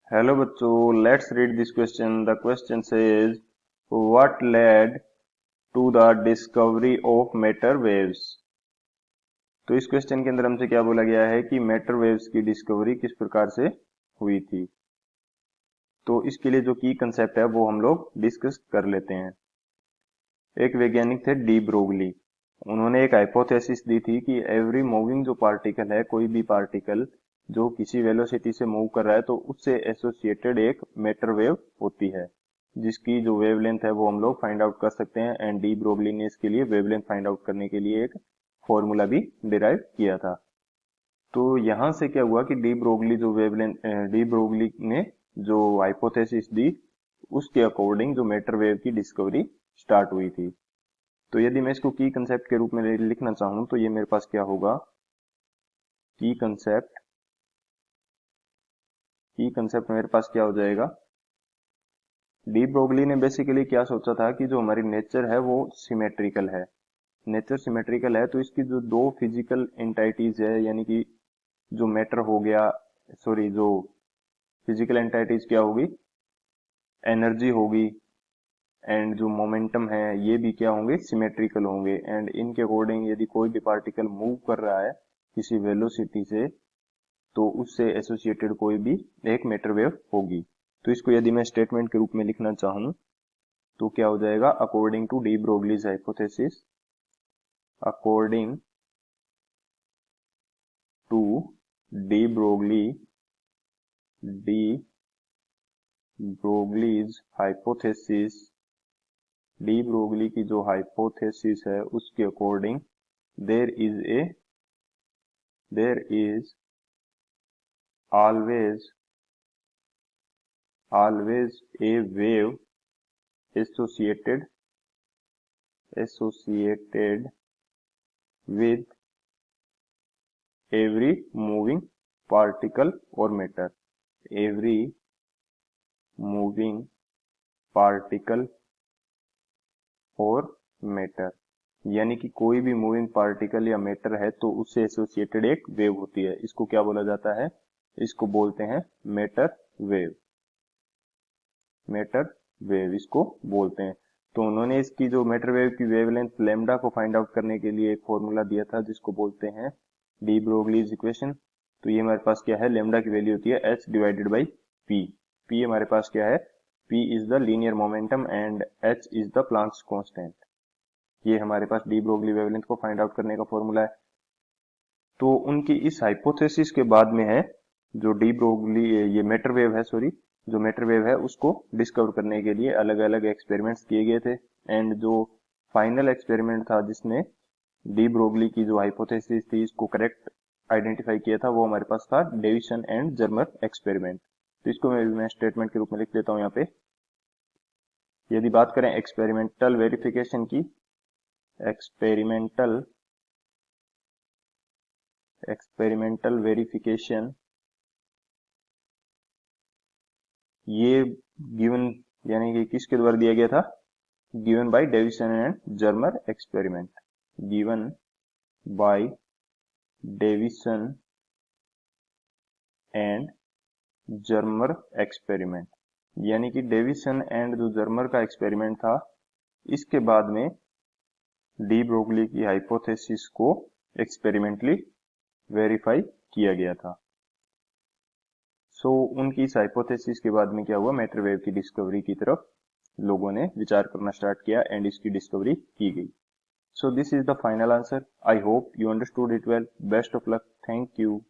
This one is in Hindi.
हेलो बच्चों, let's read this question. The question says what led to the discovery of matter waves. तो इस क्वेश्चन के अंदर हमसे क्या बोला गया है कि मैटर वेव्स की डिस्कवरी किस प्रकार से हुई थी। तो इसके लिए जो की कंसेप्ट है वो हम लोग डिस्कस कर लेते हैं। एक वैज्ञानिक थे डी ब्रोगली। उन्होंने एक हाइपोथेसिस दी थी कि एवरी मूविंग जो पार्टिकल है, कोई भी पार्टिकल जो किसी वेलोसिटी से मूव कर रहा है तो उससे एसोसिएटेड एक मैटर वेव होती है, जिसकी जो वेवलेंथ है वो हम लोग फाइंड आउट कर सकते हैं। एंड डी ब्रोगली ने इसके लिए वेवलेंथ फाइंड आउट करने के लिए एक फॉर्मूला भी डिराइव किया था। तो यहां से क्या हुआ कि डी ब्रोगली ने जो हाइपोथेसिस दी उसके अकॉर्डिंग जो मैटर वेव की डिस्कवरी स्टार्ट हुई थी। तो यदि मैं इसको की कंसेप्ट के रूप में लिखना चाहूं तो ये मेरे पास क्या होगा, की कंसेप्ट मेरे पास क्या हो जाएगा। डी ब्रोगली ने बेसिकली क्या सोचा था कि जो हमारी नेचर है वो सिमेट्रिकल है। नेचर सिमेट्रिकल है तो इसकी जो दो फिजिकल एंटाइटीज है, यानी कि जो मैटर हो गया, सॉरी, जो फिजिकल एंटाइटीज क्या होगी, एनर्जी होगी, एंड जो मोमेंटम है ये भी क्या होंगे, सिमेट्रिकल होंगे। एंड इनके अकॉर्डिंग यदि कोई भी पार्टिकल मूव कर रहा है किसी वेलोसिटी से तो उससे एसोसिएटेड कोई भी एक मैटर वेव होगी। तो इसको यदि मैं स्टेटमेंट के रूप में लिखना चाहूं तो क्या हो जाएगा, according to de Broglie's hypothesis, according to de Broglie's hypothesis, de Broglie की जो हाइपोथेसिस है उसके according there is always a wave associated with every moving particle or matter, every moving particle और मैटर। यानी कि कोई भी मूविंग पार्टिकल या मैटर है तो उससे एसोसिएटेड एक वेव होती है। इसको क्या बोला जाता है, इसको बोलते हैं मैटर वेव। मैटर वेव इसको बोलते हैं। तो उन्होंने इसकी जो मैटर वेव की वेवलेंथ लैम्डा को फाइंड आउट करने के लिए एक फॉर्मूला दिया था जिसको बोलते हैं डी ब्रोगलीज इक्वेशन। तो ये हमारे पास क्या है, लैम्डा की वैल्यू होती है h divided by P. P हमारे पास क्या है, p is the linear momentum and h is the Planck's constant. ये हमारे पास डी ब्रोगली वेवलेंथ को फाइंड आउट करने का फॉर्मूला है। तो उनकी इस हाइपोथेसिस के बाद में है जो डी ब्रोगली, ये मैटर वेव है, सॉरी, जो मैटर वेव है उसको डिस्कवर करने के लिए अलग अलग एक्सपेरिमेंट्स किए गए थे। एंड जो फाइनल एक्सपेरिमेंट था जिसने डी ब्रोगली की जो हाइपोथेसिस थी इसको करेक्ट आइडेंटिफाई किया था, वो हमारे पास था डेविसन एंड जर्मर एक्सपेरिमेंट। तो इसको मैं स्टेटमेंट के रूप में लिख देता हूं यहाँ पे। यदि बात करें एक्सपेरिमेंटल वेरिफिकेशन की, एक्सपेरिमेंटल वेरिफिकेशन ये गिवन, यानी कि किसके द्वारा दिया गया था, given by Davisson and Germer experiment, given by Davisson and Germer experiment. यानी कि डेविसन एंड जो जर्मर का एक्सपेरिमेंट था इसके बाद में डी ब्रोगली की हाइपोथेसिस को एक्सपेरिमेंटली वेरीफाई किया गया था। सो उनकी इस हाइपोथेसिस के बाद में क्या हुआ, मैटर वेव की डिस्कवरी की तरफ लोगों ने विचार करना स्टार्ट किया एंड इसकी डिस्कवरी की गई। So this is the final answer. I hope you understood it well. Best of luck. Thank you.